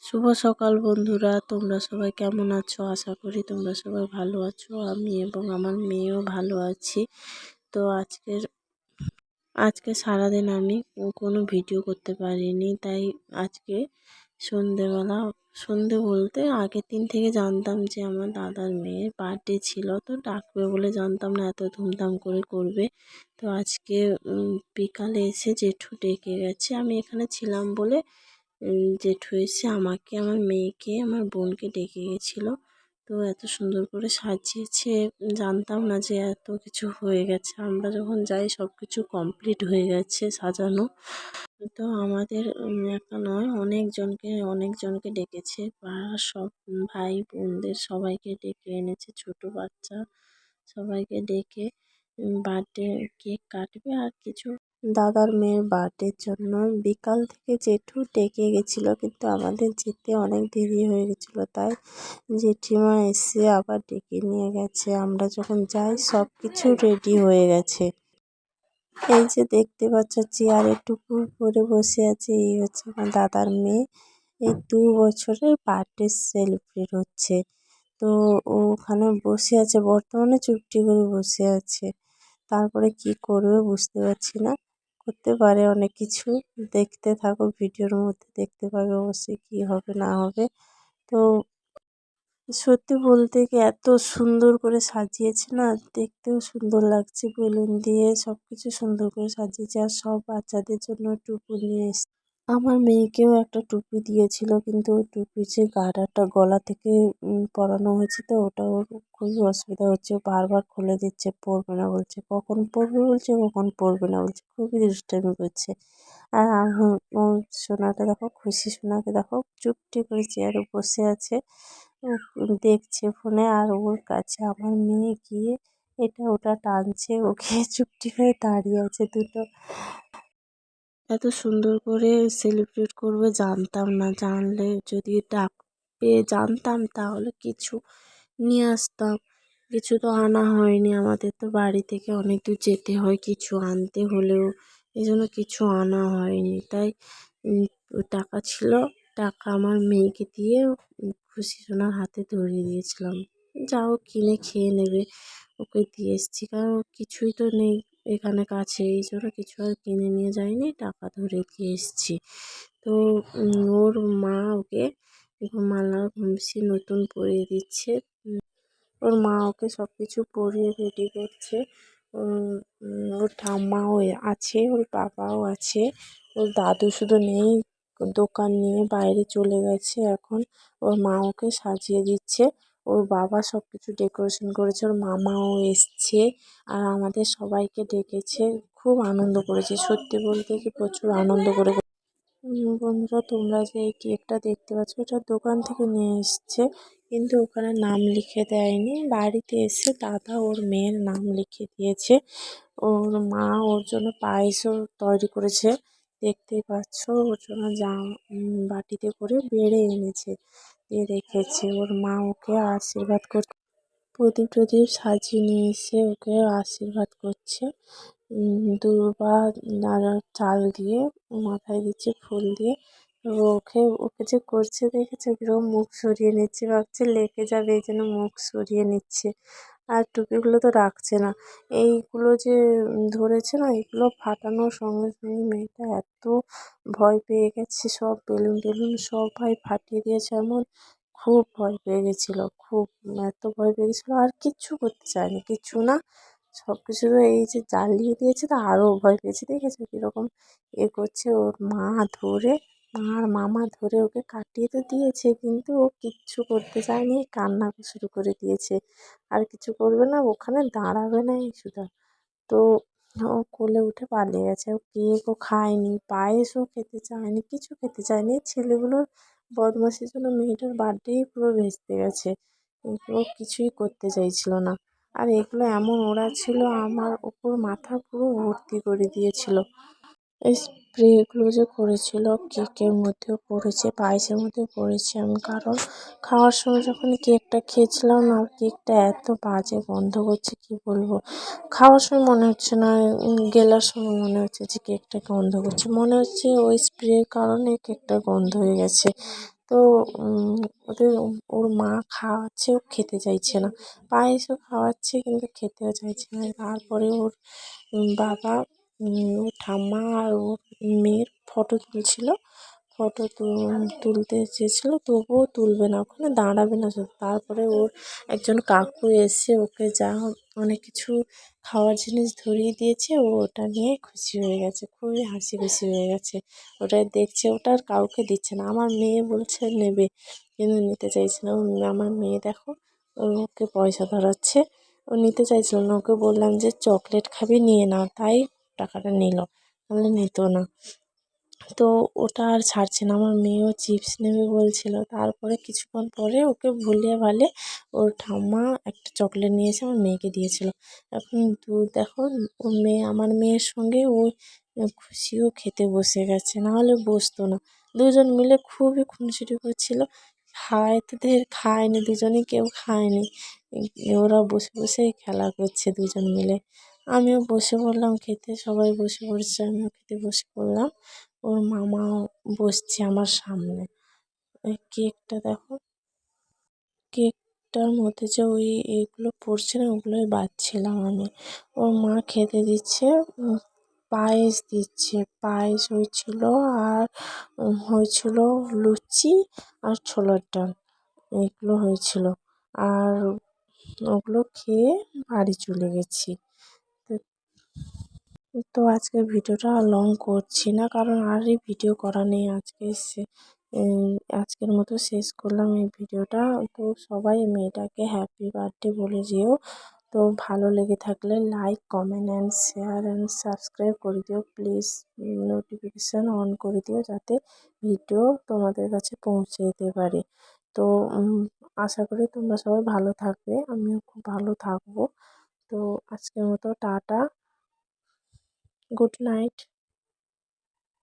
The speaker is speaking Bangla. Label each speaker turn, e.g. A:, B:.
A: শুভ সকাল বন্ধুরা, তোমরা সবাই কেমন আছো? আশা করি তোমরা সবাই ভালো আছো। আমি এবং আমার মেয়েও ভালো আছি। তো আজকে সারাদিন আমি কোনো ভিডিও করতে পারিনি, তাই আজকে সন্ধেবেলা, সন্ধে বলতে আগের দিন থেকে জানতাম যে আমার দাদার মেয়ের বার্থডে ছিল, তো ডাকবে বলে জানতাম না এত ধুমধাম করে করবে। তো আজকে বিকালে এসে জেঠু ডেকে গেছে। আমি এখানে ছিলাম বলে জেঠু এসে আমাকে, আমার মেয়েকে, আমার বোনকে ডেকে গেছিলো। তো এত সুন্দর করে সাজিয়েছে, জানতাম না যে এত কিছু হয়ে গেছে। আমরা যখন যাই সব কিছু কমপ্লিট হয়ে গেছে সাজানো। তো আমাদের একা নয়, অনেকজনকে ডেকেছে। পাড়ার সব ভাই বোনদের সবাইকে ডেকে এনেছে, ছোট বাচ্চা সবাইকে ডেকে বার্থডে কেক কাটবে আর কিছু দাদার মেয়ের বার্থডের জন্য বিকাল থেকে জেঠু ডেকে গেছিলো, কিন্তু আমাদের যেতে অনেক দেরি হয়ে গেছিলো, তাই জেঠিমা এসে আবার ডেকে নিয়ে গেছে। আমরা যখন যাই সব কিছু রেডি হয়ে গেছে। এই যে দেখতে পাচ্ছ চেয়ারে টুকু করে বসে আছে, এই হচ্ছে আমার দাদার মেয়ে। এই 2 বছরের বার্থডে সেলিব্রেট হচ্ছে। তো ও ওখানে বসে আছে, বর্তমানে চুপটি করে বসে আছে। তারপরে কি করবে বুঝতে পারছি না, করতে পারে অনেক কিছু। দেখতে থাকো, ভিডিওর মধ্যে দেখতে পাবে অবশ্যই কি হবে না হবে। তো সত্যি বলতে কি এত সুন্দর করে সাজিয়েছে না, দেখতেও সুন্দর লাগছে, বেলুন দিয়ে সবকিছু সুন্দর করে সাজিয়েছে। আর সব বাচ্চাদের জন্য টুপি নিয়ে এসছে। আমার মেয়েকেও একটা টুপি দিয়েছিল, কিন্তু ওই টুপির যে গার্ডারটা গলা থেকে পরানো হয়েছে, তো ওটা ওর খুবই অসুবিধা হচ্ছে। ও বারবার খুলে দিচ্ছে, পরবে না বলছে, কখন পরবে বলছে, কখন পরবে না বলছে, খুবই দুষ্টামি করছে। আর ও সোনাটা দেখো, খুশি সোনাকে দেখো, চুপটি করে চেয়ারে বসে আছে, দেখছে ফোনে। আর ওর কাছে আমার মেয়ে গিয়ে এটা ওটা টানছে, ওকে চুপটি করে দাঁড়িয়ে আছে দুটো। এত সুন্দর করে সেলিব্রেট করবে জানতাম না, জানলে যদি ডাকবে জানতাম তাহলে কিছু নিয়ে আসতাম। কিছু তো আনা হয়নি, আমাদের তো বাড়ি থেকে অনেক দূর যেতে হয় কিছু আনতে হলেও, এই জন্য কিছু আনা হয়নি। তাই টাকা ছিল, টাকা আমার মেয়েকে দিয়ে খুশি সোনার হাতে ধরিয়ে দিয়েছিলাম, যাও কিনে খেয়ে নেবে, ওকে দিয়ে এসেছি। কারণ কিছুই তো নেই এখানে কাছে, এই জন্য কিছু আর কিনে নিয়ে যাইনি, টাকা ধরে দিয়ে এসেছি। তো ওর মা ওকে মালা ঘুমসি নতুন পরিয়ে দিচ্ছে। ওর মা ওকে সব কিছু পরিয়ে রেডি করছে। ওর ঠাম্মাও আছে, ওর বাবাও আছে, ওর দাদু শুধু নেই, দোকান নিয়ে বাইরে চলে গেছে এখন। ওর মা ওকে সাজিয়ে দিচ্ছে, ওর বাবা সব কিছু ডেকোরেশন করেছে, ওর মামাও এসছে আর আমাদের সবাইকে ডেকেছে। খুব আনন্দ করেছে, সত্যি বলতে কি প্রচুর আনন্দ করে। বন্ধুরা, তোমরা যে এই কেকটা দেখতে পাচ্ছ, এটা দোকান থেকে নিয়ে এসছে, কিন্তু ওখানে নাম লিখে দেয়নি। বাড়িতে এসে দাদা ওর মেয়ের নাম লিখে দিয়েছে। ওর মা ওর জন্য পায়েসও তৈরি করেছে, দেখতেই পাচ্ছ। ওর জন্য বাটিতে করে বেড়ে এনেছে, দিয়ে রেখেছে। ওর মা ওকে আশীর্বাদ করছে, প্রদীপ টদীপ সাজিয়ে নিয়ে এসে ওকে আশীর্বাদ করছে। দুর্বা চাল দিয়ে মাথায় দিচ্ছে, ফুল দিয়ে। ওকে যে করছে দেখেছে, কিরকম মুখ সরিয়ে নিচ্ছে, ভাবছে লেগে যাবে, এই জন্য মুখ সরিয়ে নিচ্ছে। আর টুপিগুলো তো রাখছে না, এইগুলো যে ধরেছে না, এগুলো ফাটানোর সঙ্গে সঙ্গে মেয়েটা এত ভয় পেয়ে গেছে, সব বেলুন টেলুন সবাই ফাটিয়ে দিয়েছে এমন। খুব ভয় পেয়ে গেছিলো, খুব এত ভয় পেয়ে গেছিলো, আর কিচ্ছু করতে চায়নি, কিচ্ছু না। সব কিছু তো এই যে জ্বালিয়ে দিয়েছে, তো আরও ভয় পেয়েছে, দেখেছো কীরকম করছে। ওর মা ধরে, মার মামা ধরে ওকে কাটিয়ে তো দিয়েছে, কিন্তু ও কিচ্ছু করতে চায়নি, কান্না শুরু করে দিয়েছে। আর কিছু করবে না, ওখানে দাঁড়াবে না এই শুধু। তো ও কোলে উঠে পালিয়ে গেছে। ও কেকও খায়নি, পায়েসও খেতে চায়নি, কিছু খেতে চায়নি। ছেলেগুলোর বদমাশির জন্য মেয়েটার বার্থডেই পুরো ভেস্তে গেছে। ও কিছুই করতে চাইছিল না। আর এগুলো এমন ওড়াচ্ছিল, আমার ওপর মাথা পুরো ভর্তি করে দিয়েছিল। এই স্প্রেগুলো যে করেছিল কেকের মধ্যেও পড়েছে, পায়েসের মধ্যেও পড়েছে। আমি কারণ খাওয়ার সময় যখন কেকটা খেয়েছিলাম না, কেকটা এত বাজে গন্ধ করছে কি বলবো। খাওয়ার সময় মনে হচ্ছে না, গেলার সময় মনে হচ্ছে যে কেকটা গন্ধ করছে, মনে হচ্ছে ওই স্প্রের কারণে কেকটা গন্ধ হয়ে গেছে। তো ওদের ওর মা খাওয়াচ্ছে, ও খেতে চাইছে না। পায়েসও খাওয়াচ্ছে কিন্তু খেতেও চাইছে না। তারপরে ওর বাবা ওর ঠাম্মা আর ওর মেয়ের ফটো তুলছিল। ফটো তুলতে চেয়েছিল, তবুও তুলবে না, ওখানে দাঁড়াবে না শুধু। তারপরে ওর একজন কাকু এসে ওকে যা অনেক কিছু খাওয়ার জিনিস ধরিয়ে দিয়েছে, ও ওটা নিয়ে খুশি হয়ে গেছে, খুবই হাসি খুশি হয়ে গেছে। ওটাই দেখছে, ওটা আর কাউকে দিচ্ছে না। আমার মেয়ে বলছে নেবে, কিন্তু নিতে চাইছে না। আমার মেয়ে দেখো, ওকে পয়সা ধরাচ্ছে, ও নিতে চাইছিল না। ওকে বললাম যে চকলেট খাবি, নিয়ে না, তাই টাকাটা নিল, নাহলে নিত না। তো ওটা আর ছাড়ছে না। আমার মেয়েও চিপস নেবে বলছিল। তারপরে কিছুক্ষণ পরে ওকে ভুলিয়ে ভালে ওর ঠাম্মা একটা চকলেট নিয়ে এসে আমার মেয়েকে দিয়েছিল। এখন দেখো, ও মেয়ে, আমার মেয়ের সঙ্গে ওই খুশিও খেতে বসে গেছে, নাহলে বসতো না। দুজন মিলে খুবই খুনসুটি করছিল। খায়নি, দুজনেই কেউ খায়নি। ওরা বসে বসেই খেলা করছে দুজন মিলে। আমিও বসে পড়লাম খেতে, সবাই বসে পড়ছে, আমিও খেতে বসে পড়লাম। ওর মামাও বসছে আমার সামনে। ওই কেকটা দেখো, কেকটার মধ্যে যে ওই এগুলো পড়ছে না, ওগুলোই বাছছিলাম আমি। ওর মা খেতে দিচ্ছে, পায়েস দিচ্ছে, পায়েস হয়েছিল। আর হয়েছিল লুচি আর ছোলার ডাল, এগুলো হয়েছিল। আর ওগুলো খেয়ে বাড়ি চলে গেছি। তো তো আজকের ভিডিওটা লং করছি না, কারণ আর এই ভিডিও করা নেই। আজকের মতো শেষ করলাম এই ভিডিওটা। তো সবাই মেয়েটাকে হ্যাপি বার্থডে বলে যেও। তো ভালো লেগে থাকলে like, comment and share and subscribe করে দিও প্লিজ। নোটিফিকেশান অন করে দিও, যাতে ভিডিও তোমাদের কাছে পৌঁছে যেতে পারে। তো আশা করি তোমরা সবাই ভালো থাকবে, আমিও খুব ভালো থাকবো। তো আজকের মতো টাটা, গুড নাইট।